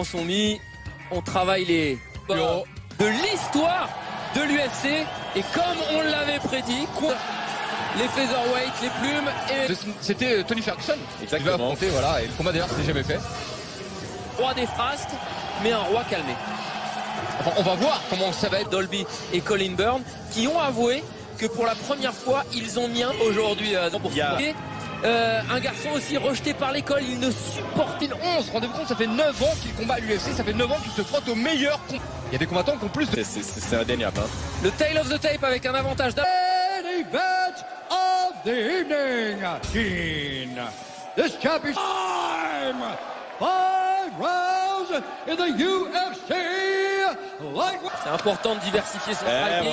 Sont mis, on travaille les de l'histoire de l'UFC et comme on l'avait prédit, les featherweight, les plumes et c'était Tony Ferguson. Exactement. Il va affronter, voilà, et le combat d'ailleurs c'était jamais fait. roi des frasques, mais un roi calmé. Enfin, on va voir comment ça va être. Dolby et Colin Byrne qui ont avoué que pour la première fois ils ont mis un aujourd'hui pour un garçon aussi rejeté par l'école, il ne supporte 11, rendez-vous compte, ça fait 9 ans qu'il combat à l'UFC, ça fait 9 ans qu'il se frotte au meilleur. Il y a des combattants qui ont plus de... C'est indéniable. Hein. Le tail of the tape avec un avantage d'un... Event of the evening, Dean. This champion time. 5 rounds in the UFC. C'est important de diversifier son striking.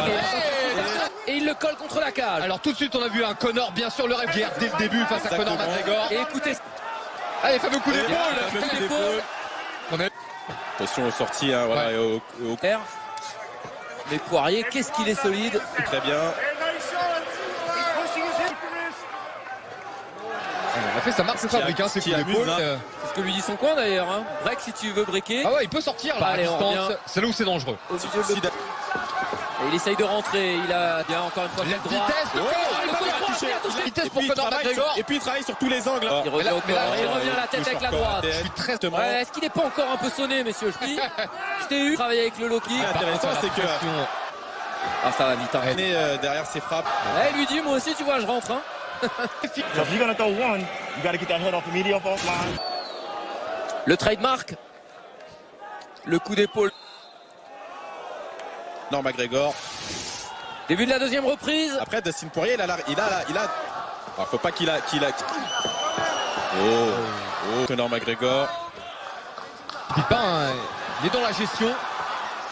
Et il le colle contre la cage. Alors tout de suite on a vu un Conor, bien sûr, le rêve guerre dès le début face à Conor McGregor. Et écoutez... Allez, fameux coup d'épaule. Attention aux sorties, hein, voilà, ouais. et au... Mais Poirier, qu'est-ce qu'il est solide. Très bien. On a fait sa marque de fabrique, hein, c'est coups d'épaule. C'est ce que lui dit son coin d'ailleurs. Hein. Break si tu veux breaker. Ah ouais, il peut sortir là, allez, à distance. C'est là où c'est dangereux. Et il essaye de rentrer, il a bien encore une fois la vitesse pour Conor McGregor. Et puis il travaille sur tous les angles. Il revient la tête avec la droite. Je suis très Est-ce qu'il n'est pas encore un peu sonné, messieurs? Je t'ai eu travailler avec le low kick. Intéressant, c'est que ça va vite. Hein. derrière ses frappes. Il lui dit, moi aussi, tu vois, je rentre. Hein. Le trademark, le coup d'épaule. Non, McGregor. Début de la deuxième reprise. Après, Dustin Poirier, il a. Alors, faut pas qu'il a. Conor McGregor. Il est dans la gestion.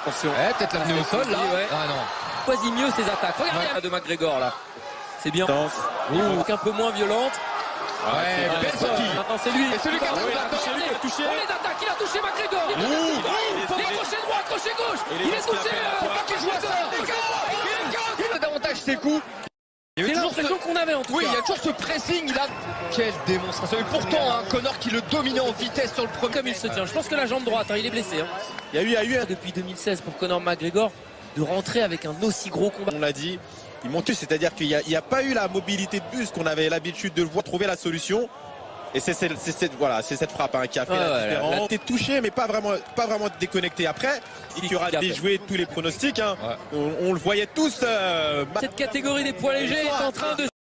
Attention. Peut-être l'amener au sol là. Ah non. Choisit mieux ses attaques. Regarde de McGregor là. C'est bien. Un peu moins violente. Ouais, belle sortie. Maintenant c'est lui. Et celui qui a touché. On les attaques, il a touché McGregor. Il est crochet droit, crochet gauche. Il est touché. Il a davantage ses coups. C'est l'impression qu'on avait en tout cas. Oui, il y a toujours ce pressing là. Quelle démonstration. Et pourtant, Conor qui le dominait en vitesse sur le premier. Comme il se tient. Je pense que la jambe droite, il est blessé. Il y a eu depuis 2016 pour Conor McGregor de rentrer avec un aussi gros combat. On l'a dit. Il monte, c'est-à-dire qu'il n'y a pas eu la mobilité de buste qu'on avait l'habitude de le voir, trouver la solution. Et c'est cette frappe qui a fait la différence. Il a été touché, mais pas vraiment déconnecté. Après, il y aura déjoué tous les pronostics. Hein. On le voyait tous. Cette catégorie des poids légers est en train de